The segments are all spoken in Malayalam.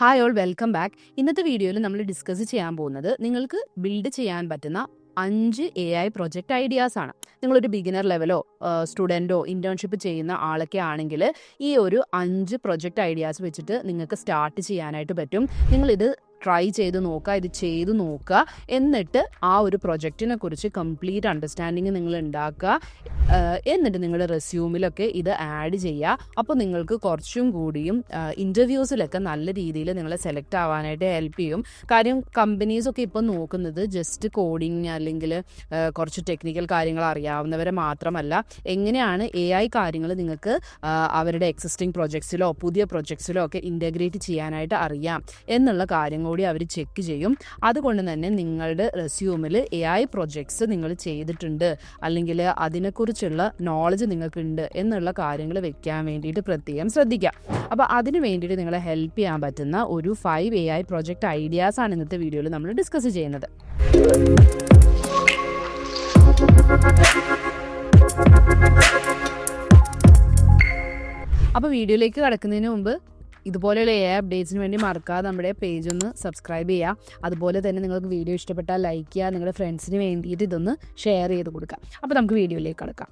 Hi all, welcome back. ഇന്നത്തെ വീഡിയോയിൽ നമ്മൾ ഡിസ്കസ് ചെയ്യാൻ പോകുന്നത് നിങ്ങൾക്ക് ബിൽഡ് ചെയ്യാൻ പറ്റുന്ന 5 AI പ്രൊജക്റ്റ് ഐഡിയാസ് ആണ്. നിങ്ങളൊരു ബിഗിനർ ലെവലോ സ്റ്റുഡൻറ്റോ ഇൻറ്റേൺഷിപ്പ് ചെയ്യുന്ന ആളൊക്കെ ആണെങ്കിൽ ഈ ഒരു 5 പ്രൊജക്റ്റ് ഐഡിയാസ് വെച്ചിട്ട് നിങ്ങൾക്ക് സ്റ്റാർട്ട് ചെയ്യാനായിട്ട് പറ്റും. നിങ്ങളിത് ട്രൈ ചെയ്ത് നോക്കുക, ഇത് ചെയ്ത് നോക്കുക, എന്നിട്ട് ആ ഒരു പ്രൊജക്റ്റിനെ കുറിച്ച് കംപ്ലീറ്റ് അണ്ടർസ്റ്റാൻഡിങ് നിങ്ങൾ ഉണ്ടാക്കുക. എന്നിട്ട് നിങ്ങളുടെ റെസ്യൂമിലൊക്കെ ഇത് ആഡ് ചെയ്യുക. അപ്പോൾ നിങ്ങൾക്ക് കുറച്ചും കൂടിയും ഇൻ്റർവ്യൂസിലൊക്കെ നല്ല രീതിയിൽ നിങ്ങളെ സെലക്ട് ആവാനായിട്ട് ഹെൽപ്പ് ചെയ്യും. കാര്യം കമ്പനീസൊക്കെ ഇപ്പോൾ നോക്കുന്നത് ജസ്റ്റ് കോഡിങ് അല്ലെങ്കിൽ കുറച്ച് ടെക്നിക്കൽ കാര്യങ്ങൾ അറിയാവുന്നവരെ മാത്രമല്ല, എങ്ങനെയാണ് AI കാര്യങ്ങൾ നിങ്ങൾക്ക് അവരുടെ എക്സിസ്റ്റിംഗ് പ്രൊജക്ട്സിലോ പുതിയ പ്രൊജക്ട്സിലോ ഒക്കെ ഇൻ്റഗ്രേറ്റ് ചെയ്യാനായിട്ട് അറിയാം എന്നുള്ള കാര്യം കൂടി അവർ ചെക്ക് ചെയ്യും. അതുകൊണ്ട് തന്നെ നിങ്ങളുടെ റെസ്യൂമിൽ AI പ്രൊജക്ട്സ് നിങ്ങൾ ചെയ്തിട്ടുണ്ട് അല്ലെങ്കിൽ അതിനെക്കുറിച്ചുള്ള നോളജ് നിങ്ങൾക്കുണ്ട് എന്നുള്ള കാര്യങ്ങൾ വെക്കാൻ വേണ്ടിയിട്ട് പ്രത്യേകം ശ്രദ്ധിക്കാം. അപ്പോൾ അതിന് വേണ്ടിയിട്ട് നിങ്ങളെ ഹെൽപ്പ് ചെയ്യാൻ പറ്റുന്ന ഒരു 5 AI പ്രൊജക്റ്റ് ഐഡിയാസ് ആണ് ഇന്നത്തെ വീഡിയോയിൽ നമ്മൾ ഡിസ്കസ് ചെയ്യുന്നത്. അപ്പോൾ വീഡിയോയിലേക്ക് കടക്കുന്നതിന് മുമ്പ് ഇതുപോലെയുള്ള AI അപ്ഡേറ്റ്സിന് വേണ്ടി മറക്കാതെ നമ്മുടെ പേജ് ഒന്ന് സബ്സ്ക്രൈബ് ചെയ്യുക. അതുപോലെ തന്നെ നിങ്ങൾക്ക് വീഡിയോ ഇഷ്ടപ്പെട്ടാൽ ലൈക്ക് ചെയ്യുക, നിങ്ങളുടെ ഫ്രണ്ട്സിന് വേണ്ടിയിട്ട് ഇതൊന്ന് ഷെയർ ചെയ്ത് കൊടുക്കുക. അപ്പോൾ നമുക്ക് വീഡിയോയിലേക്ക് കടക്കാം.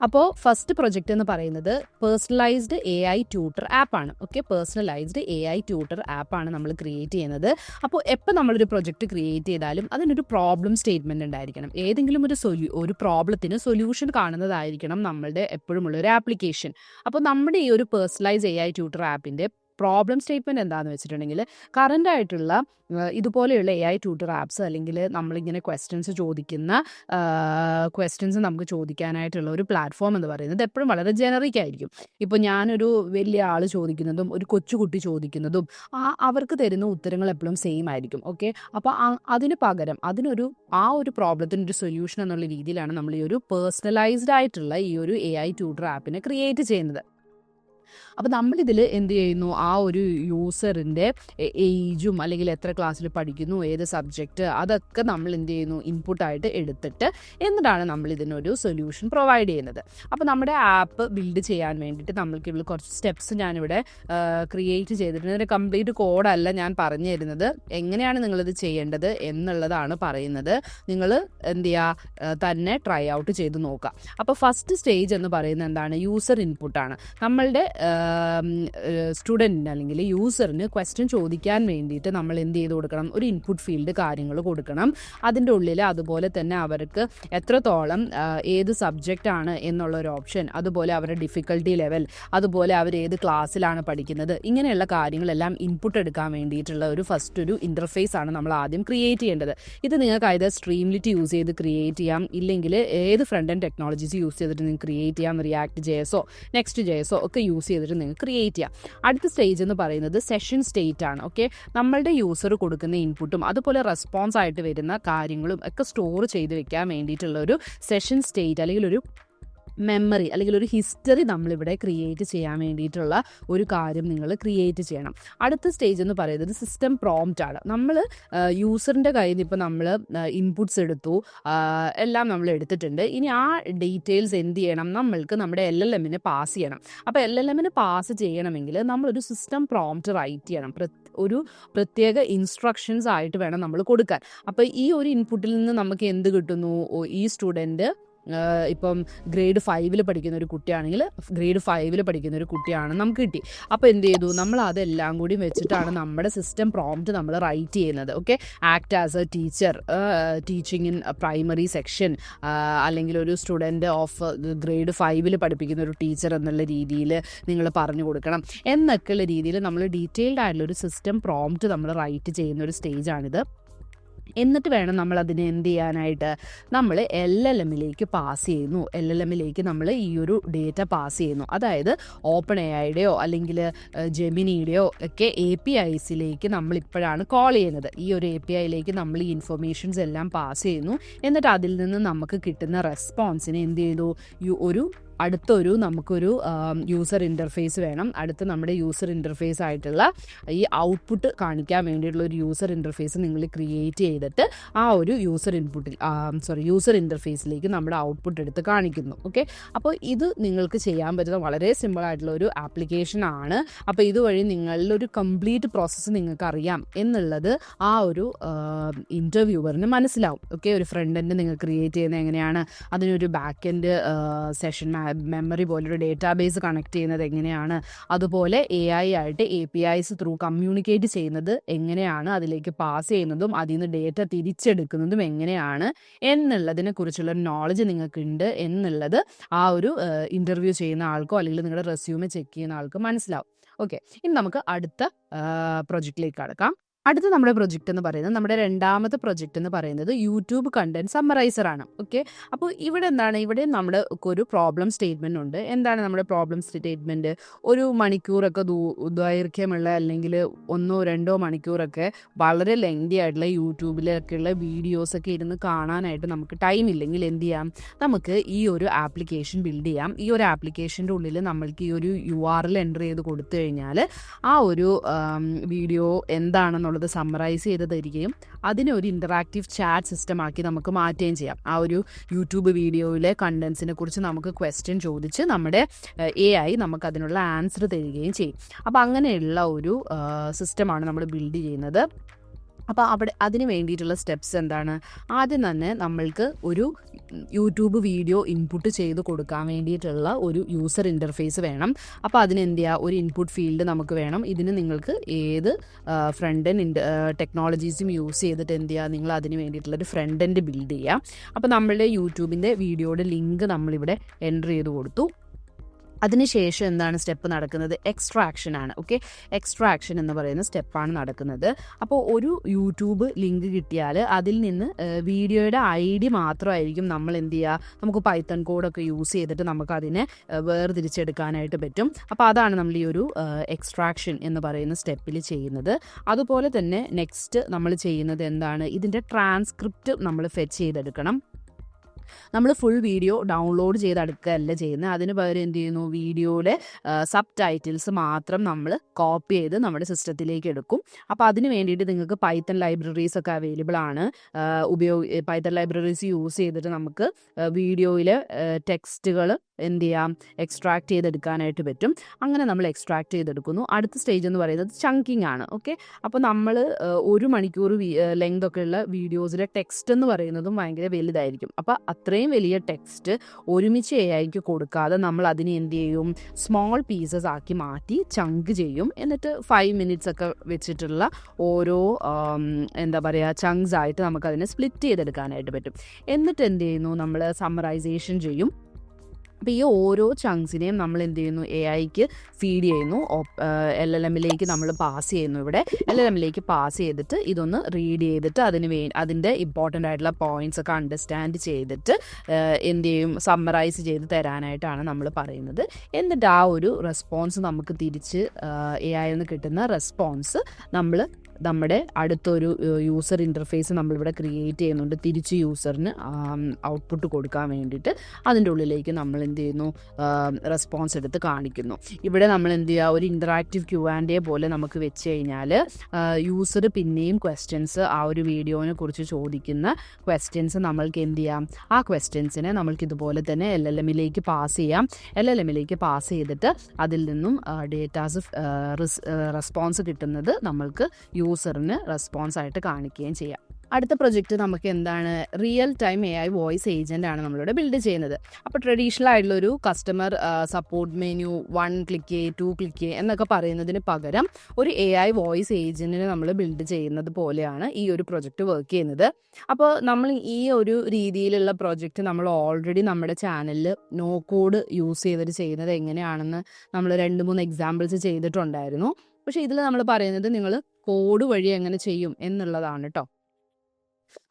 അപ്പോൾ ഫസ്റ്റ് പ്രൊജക്റ്റ് എന്ന് പറയുന്നത് പേഴ്സണലൈസ്ഡ് AI ട്യൂട്ടർ ആപ്പാണ്. ഓക്കെ, പേഴ്സണലൈസ്ഡ് AI ട്യൂട്ടർ ആപ്പാണ് നമ്മൾ ക്രിയേറ്റ് ചെയ്യുന്നത്. അപ്പോൾ എപ്പോൾ നമ്മളൊരു പ്രൊജക്റ്റ് ക്രിയേറ്റ് ചെയ്താലും അതിനൊരു പ്രോബ്ലം സ്റ്റേറ്റ്മെൻറ്റ് ഉണ്ടായിരിക്കണം. ഏതെങ്കിലും ഒരു പ്രോബ്ലത്തിന് സൊല്യൂഷൻ കാണുന്നതായിരിക്കണം നമ്മളുടെ എപ്പോഴുമുള്ള ഒരു ആപ്ലിക്കേഷൻ. അപ്പോൾ നമ്മുടെ ഈ ഒരു പേഴ്സണലൈസ്ഡ് AI ട്യൂട്ടർ ആപ്പിൻ്റെ പ്രോബ്ലം സ്റ്റേറ്റ്മെൻറ്റ് എന്താണെന്ന് വെച്ചിട്ടുണ്ടെങ്കിൽ, കറൻ്റ് ആയിട്ടുള്ള ഇതുപോലെയുള്ള AI ട്യൂട്ടർ ആപ്സ് അല്ലെങ്കിൽ നമ്മളിങ്ങനെ ക്വസ്റ്റ്യൻസ് നമുക്ക് ചോദിക്കാനായിട്ടുള്ള ഒരു പ്ലാറ്റ്ഫോം എന്ന് പറയുന്നത് എപ്പോഴും വളരെ ജനറിക് ആയിരിക്കും. ഇപ്പോൾ ഞാനൊരു വലിയ ആൾ ചോദിക്കുന്നതും ഒരു കൊച്ചുകുട്ടി ചോദിക്കുന്നതും അവർക്ക് തരുന്ന ഉത്തരങ്ങൾ എപ്പോഴും സെയിം ആയിരിക്കും. ഓക്കെ, അപ്പോൾ അതിന് പകരം ആ ഒരു പ്രോബ്ലത്തിനൊരു സൊല്യൂഷൻ എന്നുള്ള രീതിയിലാണ് നമ്മൾ ഈ ഒരു പേഴ്സണലൈസ്ഡ് ആയിട്ടുള്ള ഈ ഒരു AI ട്യൂട്ടർ ആപ്പിനെ ക്രിയേറ്റ് ചെയ്യുന്നത്. അപ്പോൾ നമ്മളിതിൽ എന്ത് ചെയ്യുന്നു, ആ ഒരു യൂസറിൻ്റെ ഏജും അല്ലെങ്കിൽ എത്ര ക്ലാസ്സിൽ പഠിക്കുന്നു, ഏത് സബ്ജക്റ്റ്, അതൊക്കെ നമ്മൾ എന്ത് ചെയ്യുന്നു, ഇൻപുട്ടായിട്ട് എടുത്തിട്ട് എന്നിട്ടാണ് നമ്മൾ ഇതിനൊരു സൊല്യൂഷൻ പ്രൊവൈഡ് ചെയ്യുന്നത്. അപ്പോൾ നമ്മുടെ ആപ്പ് ബിൽഡ് ചെയ്യാൻ വേണ്ടിയിട്ട് നമ്മൾക്ക് ഇവിടെ കുറച്ച് സ്റ്റെപ്സ് ഞാനിവിടെ ക്രിയേറ്റ് ചെയ്തിട്ടുണ്ട്. ഇതിൻ്റെ കംപ്ലീറ്റ് കോഡല്ല ഞാൻ പറഞ്ഞു തരുന്നത്, എങ്ങനെയാണ് നിങ്ങളിത് ചെയ്യേണ്ടത് എന്നുള്ളതാണ് പറയുന്നത്. നിങ്ങൾ എന്ത് ചെയ്യുക, തന്നെ ട്രൈ ഔട്ട് ചെയ്ത് നോക്കുക. അപ്പോൾ ഫസ്റ്റ് സ്റ്റേജ് എന്ന് പറയുന്നത് എന്താണ്, യൂസർ ഇൻപുട്ടാണ്. നമ്മളുടെ സ്റ്റുഡൻറ്റിന് അല്ലെങ്കിൽ യൂസറിന് ക്വസ്റ്റ്യൻ ചോദിക്കാൻ വേണ്ടിയിട്ട് നമ്മൾ എന്ത് ചെയ്ത് കൊടുക്കണം, ഒരു ഇൻപുട്ട് ഫീൽഡ് കാര്യങ്ങൾ കൊടുക്കണം. അതിൻ്റെ ഉള്ളിൽ അതുപോലെ തന്നെ അവർക്ക് എത്രത്തോളം ഏത് സബ്ജക്റ്റാണ് എന്നുള്ളൊരു ഓപ്ഷൻ, അതുപോലെ അവരുടെ ഡിഫിക്കൽട്ടി ലെവൽ, അതുപോലെ അവർ ഏത് ക്ലാസ്സിലാണ് പഠിക്കുന്നത്, ഇങ്ങനെയുള്ള കാര്യങ്ങളെല്ലാം ഇൻപുട്ട് എടുക്കാൻ വേണ്ടിയിട്ടുള്ള ഫസ്റ്റ് ഒരു ഇൻ്റർഫേസ് ആണ് നമ്മൾ ആദ്യം ക്രിയേറ്റ് ചെയ്യേണ്ടത്. ഇത് നിങ്ങൾക്ക് either സ്ട്രീംലിറ്റ് യൂസ് ചെയ്ത് ക്രിയേറ്റ് ചെയ്യാം, ഇല്ലെങ്കിൽ ഏത് ഫ്രണ്ട് എൻഡ് ടെക്നോളജീസ് യൂസ് ചെയ്തിട്ട് നിങ്ങൾക്ക് ക്രിയേറ്റ് ചെയ്യാം. റിയാക്ട് JSO, നെക്സ്റ്റ് JSO ഒക്കെ യൂസ് ചെയ്തിട്ട് നിങ്ങൾക്ക് ക്രിയേറ്റ് ചെയ്യാം. അടുത്ത സ്റ്റേജ് എന്ന് പറയുന്നത് സെഷൻ സ്റ്റേറ്റ് ആണ്. ഓക്കെ, നമ്മളുടെ യൂസർ കൊടുക്കുന്ന ഇൻപുട്ടും അതുപോലെ റെസ്പോൺസ് ആയിട്ട് വരുന്ന കാര്യങ്ങളും ഒക്കെ സ്റ്റോർ ചെയ്ത് വെക്കാൻ വേണ്ടിയിട്ടുള്ള ഒരു സെഷൻ സ്റ്റേറ്റ് അല്ലെങ്കിൽ ഒരു മെമ്മറി അല്ലെങ്കിൽ ഒരു ഹിസ്റ്ററി നമ്മളിവിടെ ക്രിയേറ്റ് ചെയ്യാൻ വേണ്ടിയിട്ടുള്ള ഒരു കാര്യം നിങ്ങൾ ക്രിയേറ്റ് ചെയ്യണം. അടുത്ത സ്റ്റേജ് എന്ന് പറയുന്നത് സിസ്റ്റം പ്രോംപ്റ്റ് ആണ്. നമ്മൾ യൂസറിൻ്റെ കയ്യിൽ നിന്ന് ഇപ്പോൾ നമ്മൾ ഇൻപുട്സ് എടുത്തു, എല്ലാം നമ്മൾ എടുത്തിട്ടുണ്ട്. ഇനി ആ ഡീറ്റെയിൽസ് എന്ത് ചെയ്യണം, നമ്മൾക്ക് നമ്മുടെ LLMന് പാസ് ചെയ്യണം. അപ്പോൾ LLMന് പാസ് ചെയ്യണമെങ്കിൽ നമ്മളൊരു സിസ്റ്റം പ്രോംപ്റ്റ് റൈറ്റ് ചെയ്യണം. ഒരു പ്രത്യേക ഇൻസ്ട്രക്ഷൻസ് ആയിട്ട് വേണം നമ്മൾ കൊടുക്കാൻ. അപ്പോൾ ഈ ഒരു ഇൻപുട്ടിൽ നിന്ന് നമുക്ക് എന്ത് കിട്ടുന്നു, ഈ സ്റ്റുഡൻറ്റ് ഇപ്പം ഗ്രേഡ് 5 പഠിക്കുന്ന ഒരു കുട്ടിയാണെങ്കിൽ ഗ്രേഡ് 5 പഠിക്കുന്ന ഒരു കുട്ടിയാണ് നമുക്ക് കിട്ടി. അപ്പോൾ എന്ത് ചെയ്തു, നമ്മൾ അതെല്ലാം കൂടി വെച്ചിട്ടാണ് നമ്മുടെ സിസ്റ്റം പ്രോംപ്റ്റ് നമ്മൾ റൈറ്റ് ചെയ്യുന്നത്. Okay, act as A teacher, teaching in primary section, അല്ലെങ്കിൽ ഒരു സ്റ്റുഡൻറ്റ് ഓഫ് ഗ്രേഡ് 5 പഠിപ്പിക്കുന്ന ഒരു ടീച്ചർ എന്നുള്ള രീതിയിൽ നിങ്ങൾ പറഞ്ഞു കൊടുക്കണം എന്നൊക്കെയുള്ള രീതിയിൽ നമ്മൾ ഡീറ്റെയിൽഡ് ആയിട്ടുള്ള ഒരു സിസ്റ്റം പ്രോംപ്റ്റ് നമ്മൾ റൈറ്റ് ചെയ്യുന്ന ഒരു സ്റ്റേജാണിത്. എന്നിട്ട് വേണം നമ്മൾ അതിനെ എന്ത് ചെയ്യാനായിട്ട്, നമ്മൾ LLMലേക്ക് പാസ് ചെയ്യുന്നു. LLMലേക്ക് നമ്മൾ ഈ ഒരു ഡേറ്റ പാസ് ചെയ്യുന്നു. അതായത് OpenAIയുടെയോ അല്ലെങ്കിൽ ജെമിനിയുടെയോ ഒക്കെ APIസിലേക്ക് നമ്മൾ ഇപ്പോഴാണ് കോൾ ചെയ്യുന്നത്. ഈ ഒരു APIയിലേക്ക് നമ്മൾ ഈ ഇൻഫർമേഷൻസ് എല്ലാം പാസ് ചെയ്യുന്നു. എന്നിട്ട് അതിൽ നിന്ന് നമുക്ക് കിട്ടുന്ന റെസ്പോൺസിനെ എന്ത് ചെയ്തു, ഒരു അടുത്തൊരു നമുക്കൊരു യൂസർ ഇൻ്റർഫേസ് വേണം. അടുത്ത നമ്മുടെ യൂസർ ഇൻ്റർഫേസ് ആയിട്ടുള്ള ഈ ഔട്ട്പുട്ട് കാണിക്കാൻ വേണ്ടിയിട്ടുള്ള ഒരു യൂസർ ഇൻ്റർഫേസ് നിങ്ങൾ ക്രിയേറ്റ് ചെയ്തിട്ട് ആ ഒരു യൂസർ ഇൻ്റർഫേസിലേക്ക് നമ്മുടെ ഔട്ട്പുട്ട് എടുത്ത് കാണിക്കുന്നു. ഓക്കെ, അപ്പോൾ ഇത് നിങ്ങൾക്ക് ചെയ്യാൻ പറ്റുന്ന വളരെ സിമ്പിൾ ആയിട്ടുള്ള ഒരു ആപ്ലിക്കേഷൻ ആണ്. അപ്പോൾ ഇതുവഴി നിങ്ങളുടെ ഒരു കംപ്ലീറ്റ് പ്രോസസ്സ് നിങ്ങൾക്ക് അറിയാം എന്നുള്ളത് ആ ഒരു ഇൻ്റർവ്യൂവറിന് മനസ്സിലാവും. ഓക്കെ, ഒരു ഫ്രണ്ട് എൻഡ് നിങ്ങൾ ക്രിയേറ്റ് ചെയ്യുന്നത് എങ്ങനെയാണ്, അതിനൊരു ബാക്ക് എൻഡ് സെഷൻ മെമ്മറി പോലൊരു ഡേറ്റാബേസ് കണക്ട് ചെയ്യുന്നത് എങ്ങനെയാണ്, അതുപോലെ AI ആയിട്ട് APIs ത്രൂ കമ്മ്യൂണിക്കേറ്റ് ചെയ്യുന്നത് എങ്ങനെയാണ്, അതിലേക്ക് പാസ് ചെയ്യുന്നതും അതിൽ നിന്ന് ഡേറ്റ തിരിച്ചെടുക്കുന്നതും എങ്ങനെയാണ് എന്നുള്ളതിനെ കുറിച്ചുള്ള നോളജ് നിങ്ങൾക്കുണ്ട് എന്നുള്ളത് ആ ഒരു ഇൻ്റർവ്യൂ ചെയ്യുന്ന ആൾക്കോ അല്ലെങ്കിൽ നിങ്ങളുടെ റെസ്യൂമെ ചെക്ക് ചെയ്യുന്ന ആൾക്കോ മനസ്സിലാവും. ഓക്കെ, ഇനി നമുക്ക് അടുത്ത പ്രൊജക്റ്റിലേക്ക് കടക്കാം. അടുത്ത നമ്മുടെ പ്രൊജക്റ്റ് എന്ന് പറയുന്നത്, നമ്മുടെ രണ്ടാമത്തെ പ്രൊജക്റ്റ് എന്ന് പറയുന്നത് യൂട്യൂബ് കണ്ടന്റ് സമ്മറൈസർ ആണ്. ഓക്കെ, അപ്പോൾ ഇവിടെ എന്താണ്, ഇവിടെ നമ്മുടെ ഒരു പ്രോബ്ലം സ്റ്റേറ്റ്മെന്റ് ഉണ്ട്. എന്താണ് നമ്മുടെ പ്രോബ്ലം സ്റ്റേറ്റ്മെന്റ്? ഒരു മണിക്കൂറൊക്കെ ദൈർഘ്യമുള്ള അല്ലെങ്കിൽ 1-2 മണിക്കൂറൊക്കെ വളരെ ലെങ്തി ആയിട്ടുള്ള യൂട്യൂബിലൊക്കെയുള്ള വീഡിയോസൊക്കെ ഇരുന്ന് കാണാനായിട്ട് നമുക്ക് ടൈം ഇല്ലെങ്കിൽ എന്ത് ചെയ്യാം, നമുക്ക് ഈ ഒരു ആപ്ലിക്കേഷൻ ബിൽഡ് ചെയ്യാം. ഈ ഒരു ആപ്ലിക്കേഷൻ്റെ ഉള്ളിൽ നമ്മൾക്ക് ഈ ഒരു URL എൻ്റർ ചെയ്ത് കൊടുത്തു കഴിഞ്ഞാൽ ആ ഒരു വീഡിയോ എന്താണെന്നുള്ളത് സമ്മറൈസ് ചെയ്ത് തരികയും അതിനെ ഒരു ഇൻ്ററാക്റ്റീവ് ചാറ്റ് സിസ്റ്റം ആക്കി നമുക്ക് മാറ്റുകയും ചെയ്യാം. ആ ഒരു യൂട്യൂബ് വീഡിയോയിലെ കണ്ടൻസിനെ കുറിച്ച് നമുക്ക് ക്വസ്റ്റ്യൻ ചോദിച്ച് നമ്മുടെ AI നമുക്ക് അതിനുള്ള ആൻസർ തരികയും ചെയ്യും. അപ്പോൾ അങ്ങനെയുള്ള ഒരു സിസ്റ്റമാണ് നമ്മൾ ബിൽഡ് ചെയ്യുന്നത്. അപ്പോൾ അതിന് വേണ്ടിയിട്ടുള്ള സ്റ്റെപ്സ് എന്താണ്? ആദ്യം തന്നെ നമ്മൾക്ക് ഒരു യൂട്യൂബ് വീഡിയോ ഇൻപുട്ട് ചെയ്ത് കൊടുക്കാൻ വേണ്ടിയിട്ടുള്ള ഒരു യൂസർ ഇൻ്റർഫേസ് വേണം. അപ്പോൾ അതിന് എന്ത് ചെയ്യുക, ഒരു ഇൻപുട്ട് ഫീൽഡ് നമുക്ക് വേണം. ഇതിന് നിങ്ങൾക്ക് ഏത് ഫ്രണ്ട് എൻഡ് ടെക്നോളജീസും യൂസ് ചെയ്തിട്ട് എന്ത് ചെയ്യുക, നിങ്ങൾ അതിന് വേണ്ടിയിട്ടുള്ളൊരു ഫ്രണ്ട് എൻഡ് ബിൽഡ് ചെയ്യുക. അപ്പോൾ നമ്മളുടെ യൂട്യൂബിൻ്റെ വീഡിയോയുടെ ലിങ്ക് നമ്മളിവിടെ എൻ്റർ ചെയ്ത് കൊടുത്തു. അതിനുശേഷം എന്താണ് സ്റ്റെപ്പ് നടക്കുന്നത്? എക്സ്ട്രാക്ഷൻ ആണ്. ഓക്കെ, എക്സ്ട്രാക്ഷൻ എന്ന് പറയുന്ന സ്റ്റെപ്പാണ് നടക്കുന്നത്. അപ്പോൾ ഒരു യൂട്യൂബ് ലിങ്ക് കിട്ടിയാൽ അതിൽ നിന്ന് വീഡിയോയുടെ ID മാത്രമായിരിക്കും നമ്മൾ എന്ത് ചെയ്യുക, നമുക്ക് പൈത്തൺ കോഡൊക്കെ യൂസ് ചെയ്തിട്ട് നമുക്ക് അതിനെ വേർതിരിച്ചെടുക്കാനായിട്ട് പറ്റും. അപ്പോൾ അതാണ് നമ്മൾ ഈ ഒരു എക്സ്ട്രാക്ഷൻ എന്ന് പറയുന്ന സ്റ്റെപ്പിൽ ചെയ്യുന്നത്. അതുപോലെ തന്നെ നെക്സ്റ്റ് നമ്മൾ ചെയ്യുന്നത് എന്താണ്, ഇതിൻ്റെ ട്രാൻസ്ക്രിപ്റ്റ് നമ്മൾ ഫെച്ച് ചെയ്തെടുക്കണം. നമ്മൾ ഫുൾ വീഡിയോ ഡൗൺലോഡ് ചെയ്തെടുക്കുകയല്ല ചെയ്യുന്നത്. അതിന് പകരം എന്ത് ചെയ്യുന്നു, വീഡിയോയുടെ സബ് ടൈറ്റിൽസ് മാത്രം നമ്മൾ കോപ്പി ചെയ്ത് നമ്മുടെ സിസ്റ്റത്തിലേക്ക് എടുക്കും. അപ്പോൾ അതിന് വേണ്ടിയിട്ട് നിങ്ങൾക്ക് പൈത്തൺ ലൈബ്രറീസ് ഒക്കെ അവൈലബിൾ ആണ്. പൈത്തൺ ലൈബ്രറീസ് യൂസ് ചെയ്തിട്ട് നമുക്ക് വീഡിയോയിലെ ടെക്സ്റ്റുകൾ എന്ത് ചെയ്യാം, എക്സ്ട്രാക്ട് ചെയ്തെടുക്കാനായിട്ട് പറ്റും. അങ്ങനെ നമ്മൾ എക്സ്ട്രാക്ട് ചെയ്തെടുക്കുന്നു. അടുത്ത സ്റ്റേജ് എന്ന് പറയുന്നത് ചങ്കിങ് ആണ്. ഓക്കെ, അപ്പോൾ നമ്മൾ 1 മണിക്കൂർ ലെങ്ത് ഒക്കെ ഉള്ള വീഡിയോസിലെ ടെക്സ്റ്റ് എന്ന് പറയുന്നതും ഭയങ്കര വലുതായിരിക്കും. അപ്പോൾ അത്രയും വലിയ ടെക്സ്റ്റ് ഒരുമിച്ച് AIക്ക് കൊടുക്കാതെ നമ്മൾ അതിനെ എന്ത് ചെയ്യും, സ്മോൾ പീസസ് ആക്കി മാറ്റി ചങ്ക് ചെയ്യും. എന്നിട്ട് 5 മിനിറ്റ്സ് ഒക്കെ വെച്ചിട്ടുള്ള ഓരോ എന്താ പറയുക ചങ്ക്സ് ആയിട്ട് നമുക്കതിനെ സ്പ്ലിറ്റ് ചെയ്തെടുക്കാനായിട്ട് പറ്റും. എന്നിട്ട് എന്ത് ചെയ്യുന്നു, നമ്മൾ സമ്മറൈസേഷൻ ചെയ്യും. അപ്പോൾ ഈ ഓരോ ചങ്ക്സിനെയും നമ്മൾ എന്ത് ചെയ്യുന്നു, AIക്ക് ഫീഡ് ചെയ്യുന്നു. LLMലേക്ക് നമ്മൾ പാസ് ചെയ്യുന്നു. ഇവിടെ LLMലേക്ക് പാസ് ചെയ്തിട്ട് ഇതൊന്ന് റീഡ് ചെയ്തിട്ട് അതിൻ്റെ ഇമ്പോർട്ടൻ്റ് ആയിട്ടുള്ള പോയിൻറ്റ്സ് ഒക്കെ അണ്ടർസ്റ്റാൻഡ് ചെയ്തിട്ട് എന്ത് ചെയ്യും, സമ്മറൈസ് ചെയ്ത് തരാനായിട്ടാണ് നമ്മൾ പറയുന്നത്. എന്നിട്ട് ആ ഒരു റെസ്പോൺസ് നമുക്ക് തിരിച്ച് AIയിൽ നിന്ന് കിട്ടുന്ന റെസ്പോൺസ് നമ്മുടെ അടുത്തൊരു യൂസർ ഇൻ്റർഫേസ് നമ്മളിവിടെ ക്രിയേറ്റ് ചെയ്യുന്നുണ്ട്. തിരിച്ച് യൂസറിന് ഔട്ട്പുട്ട് കൊടുക്കാൻ വേണ്ടിയിട്ട് അതിൻ്റെ ഉള്ളിലേക്ക് നമ്മൾ എന്ത് ചെയ്യുന്നു, റെസ്പോൺസ് എടുത്ത് കാണിക്കുന്നു. ഇവിടെ നമ്മൾ എന്ത് ചെയ്യുക, ഒരു ഇൻ്ററാക്റ്റീവ് Q&A പോലെ നമുക്ക് വെച്ച് കഴിഞ്ഞാൽ യൂസർ പിന്നെയും ക്വസ്റ്റ്യൻസ് ആ ഒരു വീഡിയോനെ കുറിച്ച് ചോദിക്കുന്ന ക്വസ്റ്റ്യൻസ് നമ്മൾക്ക് എന്ത് ചെയ്യാം, ആ ക്വസ്റ്റ്യൻസിനെ നമ്മൾക്ക് ഇതുപോലെ തന്നെ LLMലേക്ക് പാസ് ചെയ്യാം. LLMലേക്ക് പാസ് ചെയ്തിട്ട് അതിൽ നിന്നും ഡേറ്റാസ് റെസ്പോൺസ് കിട്ടുന്നത് നമ്മൾക്ക് യൂസറിന് റെസ്പോൺസ് ആയിട്ട് കാണിക്കുകയും ചെയ്യാം. അടുത്ത പ്രൊജക്റ്റ് നമുക്ക് എന്താണ്, real time AI voice agent ആണ് നമ്മളിവിടെ ബിൽഡ് ചെയ്യുന്നത്. അപ്പോൾ ട്രഡീഷണൽ ആയിട്ടുള്ളൊരു കസ്റ്റമർ സപ്പോർട്ട് മെനു 1 ക്ലിക്ക് ചെയ്യ് 2 ക്ലിക്ക് ചെയ്യ് എന്നൊക്കെ പറയുന്നതിന് പകരം ഒരു AI വോയിസ് ഏജൻറ്റിനെ നമ്മൾ ബിൽഡ് ചെയ്യുന്നത് പോലെയാണ് ഈ ഒരു പ്രൊജക്റ്റ് വർക്ക് ചെയ്യുന്നത്. അപ്പോൾ നമ്മൾ ഈ ഒരു രീതിയിലുള്ള പ്രൊജക്റ്റ് നമ്മൾ ഓൾറെഡി നമ്മുടെ ചാനലിൽ നോ കോഡ് യൂസ് ചെയ്തിട്ട് ചെയ്യുന്നത് എങ്ങനെയാണെന്ന് നമ്മൾ 2-3 എക്സാമ്പിൾസ് ചെയ്തിട്ടുണ്ടായിരുന്നു. പക്ഷേ ഇതിൽ നമ്മൾ പറയുന്നത് നിങ്ങൾ കോഡ് വഴി എങ്ങനെ ചെയ്യും എന്നുള്ളതാണ് കേട്ടോ.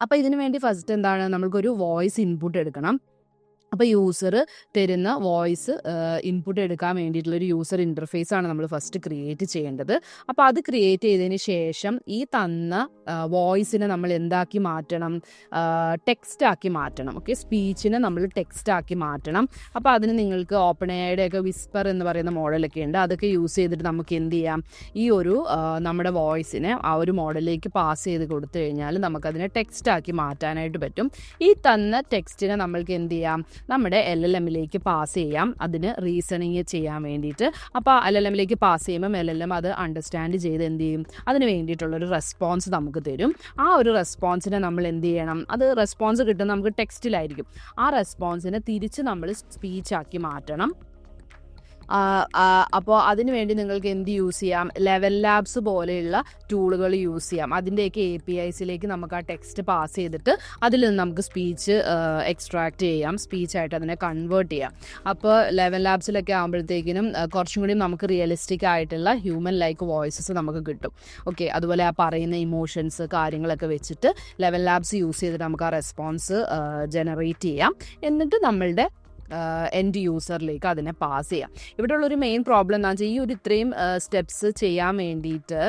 അപ്പോൾ ഇതിനു വേണ്ടി ഫസ്റ്റ് എന്താണ്, നമ്മൾക്കൊരു വോയിസ് ഇൻപുട്ട് എടുക്കണം. അപ്പോൾ യൂസർ തരുന്ന വോയിസ് ഇൻപുട്ട് എടുക്കാൻ വേണ്ടിയിട്ടുള്ളൊരു യൂസർ ഇൻ്റർഫേസാണ് നമ്മൾ ഫസ്റ്റ് ക്രിയേറ്റ് ചെയ്യേണ്ടത്. അപ്പോൾ അത് ക്രിയേറ്റ് ചെയ്തതിന് ശേഷം ഈ തന്ന വോയിസിനെ നമ്മൾ എന്താക്കി മാറ്റണം, ടെക്സ്റ്റ് ആക്കി മാറ്റണം. ഓക്കെ, സ്പീച്ചിനെ നമ്മൾ ടെക്സ്റ്റ് ആക്കി മാറ്റണം. അപ്പോൾ അതിന് നിങ്ങൾക്ക് ഓപ്പൺ എഐയുടെ ഒക്കെ വിസ്പർ എന്ന് പറയുന്ന മോഡലൊക്കെ ഉണ്ട്. അതൊക്കെ യൂസ് ചെയ്തിട്ട് നമുക്ക് എന്ത് ചെയ്യാം, ഈ ഒരു നമ്മുടെ വോയിസിനെ ആ ഒരു മോഡലിലേക്ക് പാസ് ചെയ്ത് കൊടുത്തു കഴിഞ്ഞാൽ നമുക്കതിനെ ടെക്സ്റ്റ് ആക്കി മാറ്റാനായിട്ട് പറ്റും. ഈ തന്ന ടെക്സ്റ്റിനെ നമ്മൾക്ക് എന്ത് ചെയ്യാം, നമ്മുടെ LLMലേക്ക് പാസ് ചെയ്യാം, അതിന് റീസണിങ് ചെയ്യാൻ വേണ്ടിയിട്ട്. അപ്പോൾ LLMലേക്ക് പാസ് ചെയ്യുമ്പോൾ LLM അത് അണ്ടർസ്റ്റാൻഡ് ചെയ്ത് എന്ത് ചെയ്യും, അതിന് വേണ്ടിയിട്ടുള്ളൊരു റെസ്പോൺസ് നമുക്ക് തരും. ആ ഒരു റെസ്പോൺസിനെ നമ്മൾ എന്ത് ചെയ്യണം, അത് റെസ്പോൺസ് കിട്ടുന്നത് നമുക്ക് ടെക്സ്റ്റിലായിരിക്കും. ആ റെസ്പോൺസിനെ തിരിച്ച് നമ്മൾ സ്പീച്ചാക്കി മാറ്റണം. അപ്പോൾ അതിന് വേണ്ടി നിങ്ങൾക്ക് എന്ത് യൂസ് ചെയ്യാം, ലെവൽ ലാബ്സ് പോലെയുള്ള ടൂളുകൾ യൂസ് ചെയ്യാം. അതിൻ്റെയൊക്കെ APIസിലേക്ക് നമുക്ക് ആ ടെക്സ്റ്റ് പാസ് ചെയ്തിട്ട് അതിൽ നിന്ന് നമുക്ക് സ്പീച്ച് എക്സ്ട്രാക്ട് ചെയ്യാം, സ്പീച്ചായിട്ട് അതിനെ കൺവേർട്ട് ചെയ്യാം. അപ്പോൾ ലെവൽ ലാബ്സിലൊക്കെ ആകുമ്പോഴത്തേക്കിനും കുറച്ചും കൂടി നമുക്ക് റിയലിസ്റ്റിക് ആയിട്ടുള്ള ഹ്യൂമൻ ലൈക്ക് വോയിസസ് നമുക്ക് കിട്ടും. ഓക്കെ, അതുപോലെ ആ പറയുന്ന ഇമോഷൻസ് കാര്യങ്ങളൊക്കെ വെച്ചിട്ട് ലെവൽ ലാബ്സ് യൂസ് ചെയ്തിട്ട് നമുക്ക് ആ റെസ്പോൺസ് ജനറേറ്റ് ചെയ്യാം. എന്നിട്ട് നമ്മളുടെ എൻഡ് യൂസറിലേക്ക് അതിനെ പാസ് ചെയ്യാം. ഇവിടെ ഉള്ളൊരു മെയിൻ പ്രോബ്ലം എന്താണെന്ന് വെച്ചാൽ ഈ ഒരു ഇത്രയും സ്റ്റെപ്സ് ചെയ്യാൻ വേണ്ടിയിട്ട്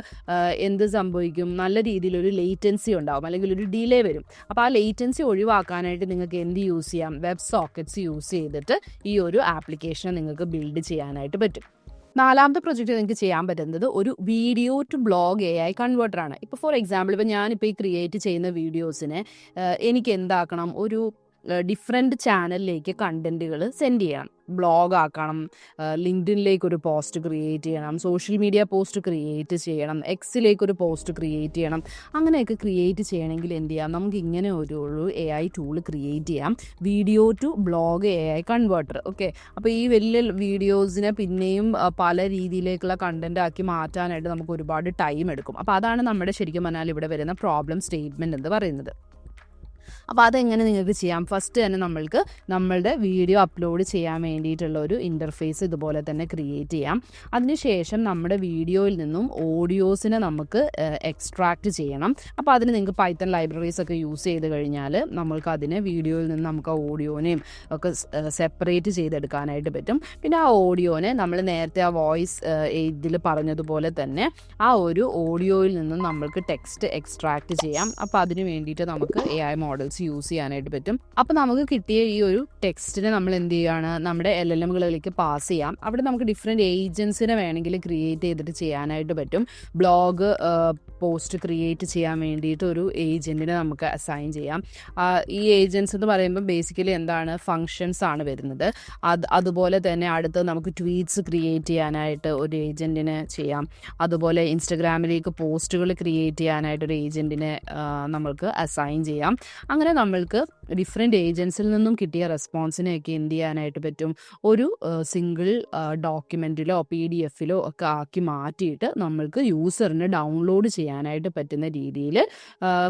എന്ത് സംഭവിക്കും, നല്ല രീതിയിലൊരു ലേറ്റൻസി ഉണ്ടാവും, അല്ലെങ്കിൽ ഒരു ഡിലേ വരും. അപ്പോൾ ആ ലേറ്റൻസി ഒഴിവാക്കാനായിട്ട് നിങ്ങൾക്ക് എന്ത് യൂസ് ചെയ്യാം, വെബ് സോക്കറ്റ്സ് യൂസ് ചെയ്തിട്ട് ഈ ഒരു ആപ്ലിക്കേഷനെ നിങ്ങൾക്ക് ബിൽഡ് ചെയ്യാനായിട്ട് പറ്റും. നാലാമത്തെ പ്രൊജക്റ്റ് നിങ്ങൾക്ക് ചെയ്യാൻ പറ്റുന്നത് ഒരു വീഡിയോ ടു ബ്ലോഗ് AI കൺവേർട്ടറാണ്. ഇപ്പോൾ ഫോർ എക്സാമ്പിൾ, ഇപ്പോൾ ഞാനിപ്പോൾ ഈ ക്രിയേറ്റ് ചെയ്യുന്ന വീഡിയോസിനെ എനിക്ക് എന്താക്കണം, ഒരു ഡിഫറെൻറ്റ് ചാനലിലേക്ക് കണ്ടൻറ്റുകൾ സെൻഡ് ചെയ്യണം, ബ്ലോഗ് ആക്കണം, ലിങ്ക്ഡിനിലേക്കൊരു പോസ്റ്റ് ക്രിയേറ്റ് ചെയ്യണം, സോഷ്യൽ മീഡിയ പോസ്റ്റ് ക്രിയേറ്റ് ചെയ്യണം, എക്സിലേക്കൊരു പോസ്റ്റ് ക്രിയേറ്റ് ചെയ്യണം. അങ്ങനെയൊക്കെ ക്രിയേറ്റ് ചെയ്യണമെങ്കിൽ എന്ത് ചെയ്യാം, നമുക്ക് ഇങ്ങനെ ഒരു AI ടൂൾ ക്രിയേറ്റ് ചെയ്യാം, video to blog AI converter. Okay, അപ്പോൾ ഈ വലിയ വീഡിയോസിനെ പിന്നെയും പല രീതിയിലേക്കുള്ള കണ്ടൻറ്റ് ആക്കി മാറ്റാനായിട്ട് നമുക്ക് ഒരുപാട് ടൈം എടുക്കും. അപ്പോൾ അതാണ് നമ്മുടെ ശരിക്കും പറഞ്ഞാൽ ഇവിടെ വരുന്ന പ്രോബ്ലം സ്റ്റേറ്റ്മെൻറ്റ് എന്ന് പറയുന്നത്. അപ്പോൾ അതെങ്ങനെ നിങ്ങൾക്ക് ചെയ്യാം, ഫസ്റ്റ് തന്നെ നമ്മളുടെ വീഡിയോ അപ്ലോഡ് ചെയ്യാൻ വേണ്ടിയിട്ടുള്ള ഒരു ഇൻ്റർഫേസ് ഇതുപോലെ തന്നെ ക്രിയേറ്റ് ചെയ്യാം. അതിനുശേഷം നമ്മുടെ വീഡിയോയിൽ നിന്നും ഓഡിയോസിനെ നമുക്ക് എക്സ്ട്രാക്റ്റ് ചെയ്യണം. അപ്പോൾ അതിന് നിങ്ങൾക്ക് പൈത്തൺ ലൈബ്രറീസ് ഒക്കെ യൂസ് ചെയ്ത് കഴിഞ്ഞാൽ നമ്മൾക്ക് അതിനെ വീഡിയോയിൽ നിന്ന് നമുക്ക് ആ ഓഡിയോനെയും ഒക്കെ സെപ്പറേറ്റ് ചെയ്തെടുക്കാനായിട്ട് പറ്റും. പിന്നെ ആ ഓഡിയോനെ നമ്മൾ നേരത്തെ ആ വോയിസ് ഇതിൽ പറഞ്ഞതുപോലെ തന്നെ ആ ഒരു ഓഡിയോയിൽ നിന്നും നമ്മൾക്ക് ടെക്സ്റ്റ് എക്സ്ട്രാക്റ്റ് ചെയ്യാം. അപ്പോൾ അതിന് വേണ്ടിയിട്ട് നമുക്ക് AI മോഡൽസ് യൂസ് ചെയ്യാനായിട്ട് പറ്റും. അപ്പോൾ നമുക്ക് കിട്ടിയ ഈ ഒരു ടെക്സ്റ്റിനെ നമ്മൾ എന്ത് ചെയ്യുകയാണ്, നമ്മുടെ LLMകളിലേക്ക് പാസ് ചെയ്യാം. അവിടെ നമുക്ക് ഡിഫറെൻറ്റ് ഏജൻസിനെ വേണമെങ്കിൽ ക്രിയേറ്റ് ചെയ്തിട്ട് ചെയ്യാനായിട്ട് പറ്റും. ബ്ലോഗ് പോസ്റ്റ് ക്രിയേറ്റ് ചെയ്യാൻ വേണ്ടിയിട്ട് ഒരു ഏജൻറ്റിനെ നമുക്ക് അസൈൻ ചെയ്യാം. ഈ ഏജൻസ് എന്ന് പറയുമ്പോൾ ബേസിക്കലി എന്താണ്, ഫങ്ഷൻസ് ആണ് വരുന്നത്. അതുപോലെ തന്നെ അടുത്ത് നമുക്ക് ട്വീറ്റ്സ് ക്രിയേറ്റ് ചെയ്യാനായിട്ട് ഒരു ഏജൻറ്റിനെ ചെയ്യാം. അതുപോലെ ഇൻസ്റ്റഗ്രാമിലേക്ക് പോസ്റ്റുകൾ ക്രിയേറ്റ് ചെയ്യാനായിട്ട് ഒരു ഏജൻറ്റിനെ നമ്മൾക്ക് അസൈൻ ചെയ്യാം. അങ്ങനെ നമ്മൾക്ക് ഡിഫറെൻറ്റ് ഏജൻസിൽ നിന്നും കിട്ടിയ റെസ്പോൺസിനെയൊക്കെ എന്ത് ചെയ്യാനായിട്ട് പറ്റും, ഒരു സിംഗിൾ ഡോക്യുമെൻറ്റിലോ PDF-ലോ ഒക്കെ ആക്കി മാറ്റിയിട്ട് നമ്മൾക്ക് യൂസറിന് ഡൗൺലോഡ് ചെയ്യാനായിട്ട് പറ്റുന്ന രീതിയിൽ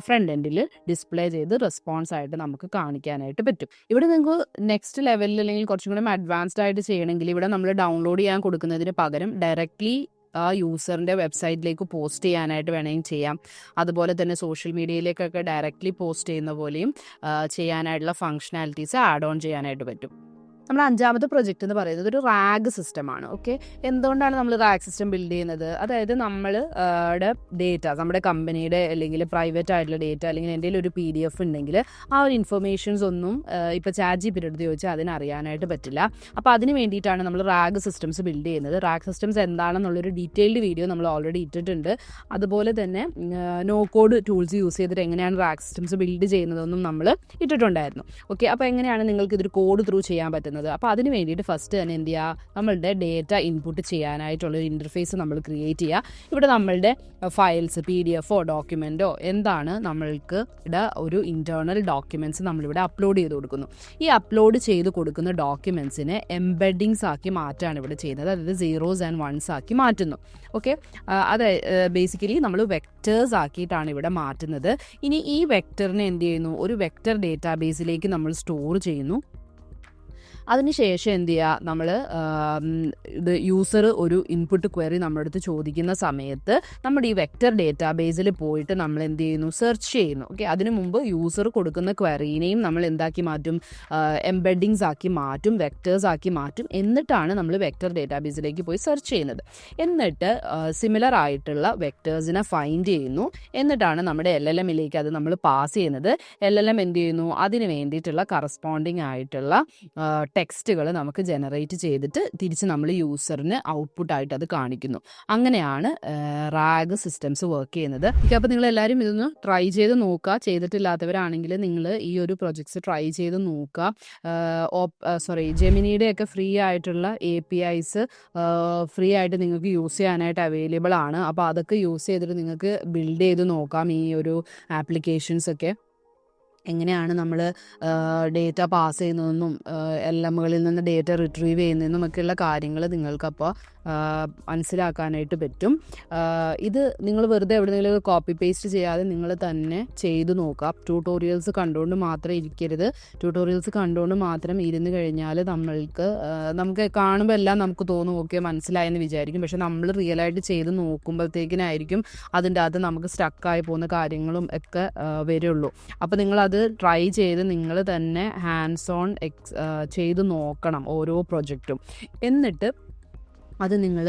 ഫ്രണ്ട് എൻഡിൽ ഡിസ്പ്ലേ ചെയ്ത് റെസ്പോൺസ് ആയിട്ട് നമുക്ക് കാണിക്കാനായിട്ട് പറ്റും. ഇവിടെ നിങ്ങൾക്ക് നെക്സ്റ്റ് ലെവലിൽ അല്ലെങ്കിൽ കുറച്ചും കൂടെ അഡ്വാൻസ്ഡ് ആയിട്ട് ചെയ്യണമെങ്കിൽ ഇവിടെ നമ്മൾ ഡൗൺലോഡ് ചെയ്യാൻ കൊടുക്കുന്നതിന് പകരം ഡയറക്റ്റ്ലി ആ യൂസറിൻ്റെ വെബ്സൈറ്റിലേക്ക് പോസ്റ്റ് ചെയ്യാനായിട്ട് വേണമെങ്കിൽ ചെയ്യാം. അതുപോലെ തന്നെ സോഷ്യൽ മീഡിയയിലേക്കൊക്കെ ഡയറക്റ്റ്ലി പോസ്റ്റ് ചെയ്യുന്ന പോലെയും ചെയ്യാനായിട്ടുള്ള ഫങ്ഷനാലിറ്റീസ് ആഡ് ഓൺ ചെയ്യാനായിട്ട് പറ്റും. നമ്മുടെ അഞ്ചാമത്തെ പ്രൊജക്റ്റ് എന്ന് പറയുന്നത് ഒരു റാഗ് സിസ്റ്റമാണ്. ഓക്കെ, എന്തുകൊണ്ടാണ് നമ്മൾ റാഗ് സിസ്റ്റം ബിൽഡ് ചെയ്യുന്നത്, അതായത് നമ്മളുടെ ഡേറ്റ, നമ്മുടെ കമ്പനിയുടെ അല്ലെങ്കിൽ പ്രൈവറ്റ് ആയിട്ടുള്ള ഡേറ്റ അല്ലെങ്കിൽ എന്തെങ്കിലും ഒരു PDF ഉണ്ടെങ്കിൽ ആ ഒരു ഇൻഫർമേഷൻസ് ഒന്നും ഇപ്പോൾ ChatGPT എടുത്ത് ചോദിച്ചാൽ അതിനറിയാനായിട്ട് പറ്റില്ല. അപ്പോൾ അതിന് വേണ്ടിയിട്ടാണ് നമ്മൾ റാഗ് സിസ്റ്റംസ് ബിൽഡ് ചെയ്യുന്നത്. റാഗ് സിസ്റ്റംസ് എന്താണെന്നുള്ളൊരു ഡീറ്റെയിൽഡ് വീഡിയോ നമ്മൾ ഓൾറെഡി ഇട്ടിട്ടുണ്ട്. അതുപോലെ തന്നെ നോ കോഡ് ടൂൾസ് യൂസ് ചെയ്തിട്ട് എങ്ങനെയാണ് റാഗ് സിസ്റ്റംസ് ബിൽഡ് ചെയ്യുന്നതെന്നും നമ്മൾ ഇട്ടിട്ടുണ്ടായിരുന്നു. ഓക്കെ, അപ്പോൾ എങ്ങനെയാണ് നിങ്ങൾക്ക് ഇതൊരു കോഡ് ത്രൂ ചെയ്യാൻ പറ്റുന്നത്. അപ്പോൾ അതിന് വേണ്ടിയിട്ട് ഫസ്റ്റ് തന്നെ എന്ത് ചെയ്യുക, നമ്മളുടെ ഡേറ്റ ഇൻപുട്ട് ചെയ്യാനായിട്ടുള്ളൊരു ഇൻ്റർഫേസ് നമ്മൾ ക്രിയേറ്റ് ചെയ്യുക. ഇവിടെ നമ്മളുടെ ഫയൽസ് PDF-ഓ ഡോക്യുമെൻറ്റോ എന്താണ് നമ്മൾക്ക് ഒരു ഇൻറ്റേർണൽ ഡോക്യുമെൻറ്റ്സ് നമ്മളിവിടെ അപ്ലോഡ് ചെയ്ത് കൊടുക്കുന്നു. ഈ അപ്ലോഡ് ചെയ്ത് കൊടുക്കുന്ന ഡോക്യുമെൻറ്റ്സിനെ എംബെഡിങ്സ് ആക്കി മാറ്റാണ് ഇവിടെ ചെയ്യുന്നത്, അതായത് 0s and 1s ആക്കി മാറ്റുന്നു. ഓക്കെ, അത് ബേസിക്കലി നമ്മൾ വെക്റ്റേഴ്സ് ആക്കിയിട്ടാണ് ഇവിടെ മാറ്റുന്നത്. ഇനി ഈ വെക്റ്ററിനെ എന്ത് ചെയ്യുന്നു, ഒരു വെക്റ്റർ ഡേറ്റാബേസിലേക്ക് നമ്മൾ സ്റ്റോർ ചെയ്യുന്നു. അതിനുശേഷം എന്ത് ചെയ്യുക, നമ്മൾ ഇത് യൂസർ ഒരു ഇൻപുട്ട് ക്വയറി നമ്മുടെ അടുത്ത് ചോദിക്കുന്ന സമയത്ത് നമ്മുടെ ഈ വെക്റ്റർ ഡേറ്റാബേസിൽ പോയിട്ട് നമ്മൾ എന്ത് ചെയ്യുന്നു, സെർച്ച് ചെയ്യുന്നു. ഓക്കെ, അതിനു മുമ്പ് യൂസർ കൊടുക്കുന്ന ക്വയറീനെയും നമ്മൾ എന്താക്കി മാറ്റും, എംബെഡിങ്സ് ആക്കി മാറ്റും, വെക്റ്റേഴ്സ് ആക്കി മാറ്റും. എന്നിട്ടാണ് നമ്മൾ വെക്റ്റർ ഡേറ്റാബേസിലേക്ക് പോയി സെർച്ച് ചെയ്യുന്നത്. എന്നിട്ട് സിമിലർ ആയിട്ടുള്ള വെക്റ്റേഴ്സിനെ ഫൈൻഡ് ചെയ്യുന്നു. എന്നിട്ടാണ് നമ്മുടെ LLMലേക്ക് അത് നമ്മൾ പാസ് ചെയ്യുന്നത്. LLM എന്ത് ചെയ്യുന്നു, അതിന് വേണ്ടിയിട്ടുള്ള കറസ്പോണ്ടിങ് ആയിട്ടുള്ള ടെക്സ്റ്റുകൾ നമുക്ക് ജനറേറ്റ് ചെയ്തിട്ട് തിരിച്ച് നമ്മൾ യൂസറിന് ഔട്ട്പുട്ടായിട്ട് അത് കാണിക്കുന്നു. അങ്ങനെയാണ് റാഗ് സിസ്റ്റംസ് വർക്ക് ചെയ്യുന്നത്. അപ്പോൾ നിങ്ങൾ എല്ലാവരും ഇതൊന്ന് ട്രൈ ചെയ്ത് നോക്കുക. ചെയ്തിട്ടില്ലാത്തവരാണെങ്കിൽ നിങ്ങൾ ഈ ഒരു പ്രൊജക്ട്സ് ട്രൈ ചെയ്ത് നോക്കുക. ജെമിനിയുടെയൊക്കെ ഫ്രീ ആയിട്ടുള്ള APIs ഫ്രീ ആയിട്ട് നിങ്ങൾക്ക് യൂസ് ചെയ്യാനായിട്ട് അവൈലബിൾ ആണ്. അപ്പോൾ അതൊക്കെ യൂസ് ചെയ്തിട്ട് നിങ്ങൾക്ക് ബിൽഡ് ചെയ്ത് നോക്കാം. ഈ ഒരു ആപ്ലിക്കേഷൻസ് ഒക്കെ എങ്ങനെയാണ് നമ്മൾ ഡേറ്റ പാസ് ചെയ്യുന്നതെന്നും LLMകളിൽ നിന്ന് ഡേറ്റ റിട്രീവ് ചെയ്യുന്നതെന്നും ഒക്കെയുള്ള കാര്യങ്ങൾ നിങ്ങൾക്കപ്പോൾ മനസ്സിലാക്കാനായിട്ട് പറ്റും. ഇത് നിങ്ങൾ വെറുതെ എവിടെയെങ്കിലും കോപ്പി പേസ്റ്റ് ചെയ്യാതെ നിങ്ങൾ തന്നെ ചെയ്തു നോക്കാം. ട്യൂട്ടോറിയൽസ് കണ്ടുകൊണ്ട് മാത്രം ഇരിക്കരുത്. ട്യൂട്ടോറിയൽസ് കണ്ടുകൊണ്ട് മാത്രം ഇരുന്ന് കഴിഞ്ഞാൽ നമുക്ക് കാണുമ്പോൾ എല്ലാം നമുക്ക് തോന്നും ഓക്കെ മനസ്സിലായെന്ന് വിചാരിക്കും. പക്ഷെ നമ്മൾ റിയലായിട്ട് ചെയ്ത് നോക്കുമ്പോഴത്തേക്കിനായിരിക്കും അതിൻ്റെ അകത്ത് നമുക്ക് സ്റ്റക്കായി പോകുന്ന കാര്യങ്ങളും ഒക്കെ വരുള്ളൂ. അപ്പോൾ നിങ്ങളത് ട്രൈ ചെയ്ത് നിങ്ങൾ തന്നെ ഹാൻഡ്സ് ഓൺ ചെയ്ത് നോക്കണം ഓരോ പ്രൊജക്റ്റും. എന്നിട്ട് അത് നിങ്ങൾ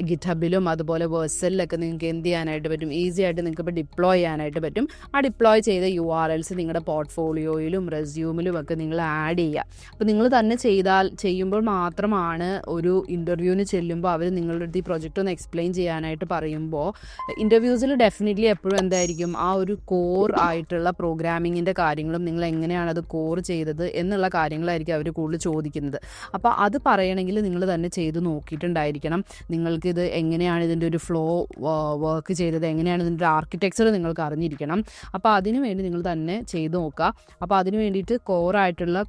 ഗിറ്റ്ഹബിലും അതുപോലെ വേഴ്സലിലൊക്കെ നിങ്ങൾക്ക് എന്ത് ചെയ്യാനായിട്ട് പറ്റും, ഈസി ആയിട്ട് നിങ്ങൾക്ക് ഇപ്പോൾ ഡിപ്ലോയ് ചെയ്യാനായിട്ട് പറ്റും. ആ ഡിപ്ലോയ് ചെയ്ത URLs നിങ്ങളുടെ പോർട്ട്ഫോളിയോയിലും റെസ്യൂമിലും ഒക്കെ നിങ്ങൾ ആഡ് ചെയ്യുക. അപ്പോൾ നിങ്ങൾ തന്നെ ചെയ്യുമ്പോൾ മാത്രമാണ് ഒരു ഇൻ്റർവ്യൂവിന് ചെല്ലുമ്പോൾ അവർ നിങ്ങളുടെ അടുത്ത് ഈ പ്രൊജക്റ്റ് ഒന്ന് എക്സ്പ്ലെയിൻ ചെയ്യാനായിട്ട് പറയുമ്പോൾ ഇൻ്റർവ്യൂസിൽ ഡെഫിനറ്റ്ലി എപ്പോഴും എന്തായിരിക്കും ആ ഒരു കോർ ആയിട്ടുള്ള പ്രോഗ്രാമിങ്ങിൻ്റെ കാര്യങ്ങളും നിങ്ങൾ എങ്ങനെയാണ് അത് കോർ ചെയ്തത് എന്നുള്ള കാര്യങ്ങളായിരിക്കും അവർ കൂടുതൽ ചോദിക്കുന്നത്. അപ്പോൾ അത് പറയണമെങ്കിൽ നിങ്ങൾ തന്നെ ചെയ്ത് നോക്കിയിട്ടുണ്ടായിരിക്കണം. നിങ്ങൾക്കിത് എങ്ങനെയാണ് ഇതിൻ്റെ ഒരു ഫ്ലോ വർക്ക് ചെയ്തത്, എങ്ങനെയാണ് ഇതിൻ്റെ ഒരു ആർക്കിടെക്ചർ നിങ്ങൾക്ക് അറിഞ്ഞിരിക്കണം. അപ്പോൾ അതിനു വേണ്ടി നിങ്ങൾ തന്നെ ചെയ്ത് നോക്കുക. അപ്പോൾ അതിന് വേണ്ടിയിട്ട് കോറായിട്ടുള്ള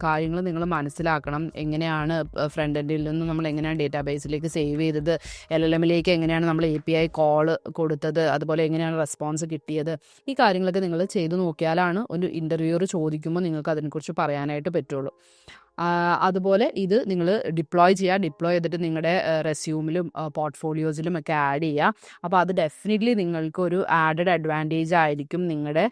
കാര്യങ്ങൾ നിങ്ങൾ മനസ്സിലാക്കണം. എങ്ങനെയാണ് ഫ്രണ്ട് എൻഡിൽ നിന്ന് നമ്മൾ എങ്ങനെയാണ് ഡേറ്റാബേസിലേക്ക് സേവ് ചെയ്തത്, LLMലേക്ക് എങ്ങനെയാണ് നമ്മൾ API കോൾ കൊടുത്തത്, അതുപോലെ എങ്ങനെയാണ് റെസ്പോൺസ് കിട്ടിയത്. ഈ കാര്യങ്ങളൊക്കെ നിങ്ങൾ ചെയ്ത് നോക്കിയാലാണ് ഒരു ഇൻ്റർവ്യൂവർ ചോദിക്കുമ്പോൾ നിങ്ങൾക്ക് അതിനെക്കുറിച്ച് പറയാനായിട്ട് പറ്റുള്ളൂ. അതുപോലെ ഇത് നിങ്ങൾ ഡിപ്ലോയ് ചെയ്തിട്ട് നിങ്ങളുടെ റെസ്യൂമിലും പോർട്ട്ഫോളിയോസിലും ഒക്കെ ആഡ് ചെയ്യുക. അപ്പോൾ അത് ഡെഫിനറ്റ്ലി നിങ്ങൾക്കൊരു ആഡഡ് അഡ്വാൻറ്റേജ് ആയിരിക്കും. നിങ്ങളുടെ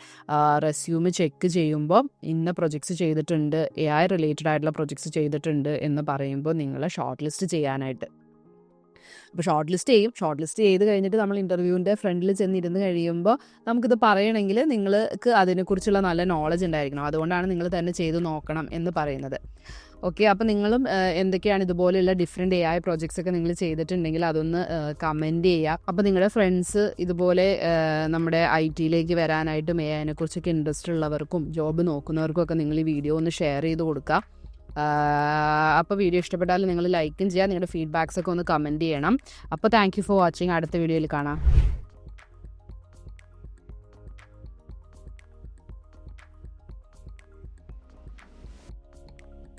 റെസ്യൂമ് ചെക്ക് ചെയ്യുമ്പോൾ ഇന്ന പ്രൊജക്ട്സ് ചെയ്തിട്ടുണ്ട്, AI റിലേറ്റഡ് ആയിട്ടുള്ള പ്രൊജക്ട്സ് ചെയ്തിട്ടുണ്ട് എന്ന് പറയുമ്പോൾ നിങ്ങളെ ഷോർട്ട് ലിസ്റ്റ് ചെയ്യാനായിട്ട്. അപ്പോൾ ഷോർട്ട് ലിസ്റ്റ് ചെയ്ത് കഴിഞ്ഞിട്ട് നമ്മൾ ഇൻ്റർവ്യൂവിൻ്റെ ഫ്രണ്ടിൽ ചെന്നിരുന്ന് കഴിയുമ്പോൾ നമുക്കിത് പറയണമെങ്കിൽ നിങ്ങൾക്ക് അതിനെക്കുറിച്ചുള്ള നല്ല നോളജ് ഉണ്ടായിരിക്കണം. അതുകൊണ്ടാണ് നിങ്ങൾ തന്നെ ചെയ്ത് നോക്കണം എന്ന് പറയുന്നത്. ഓക്കെ, അപ്പോൾ നിങ്ങളും എന്തൊക്കെയാണ് ഇതുപോലെയുള്ള ഡിഫറെൻറ്റ് AI പ്രോജക്ട്സ് ഒക്കെ നിങ്ങൾ ചെയ്തിട്ടുണ്ടെങ്കിൽ അതൊന്ന് കമൻറ്റ് ചെയ്യുക. അപ്പോൾ നിങ്ങളുടെ ഫ്രണ്ട്സ് ഇതുപോലെ നമ്മുടെ IT വരാനായിട്ടും AI കുറിച്ചൊക്കെ ഇൻട്രസ്റ്റ് ഉള്ളവർക്കും ജോബ് നോക്കുന്നവർക്കും ഒക്കെ നിങ്ങൾ ഈ വീഡിയോ ഒന്ന് ഷെയർ ചെയ്ത് കൊടുക്കുക. അപ്പോൾ വീഡിയോ ഇഷ്ടപ്പെട്ടാൽ നിങ്ങൾ ലൈക്കും ചെയ്യുക, നിങ്ങളുടെ ഫീഡ്ബാക്സ് ഒക്കെ ഒന്ന് കമൻറ്റ് ചെയ്യണം. അപ്പോൾ താങ്ക് യു ഫോർ വാച്ചിങ്. അടുത്ത വീഡിയോയിൽ കാണാം.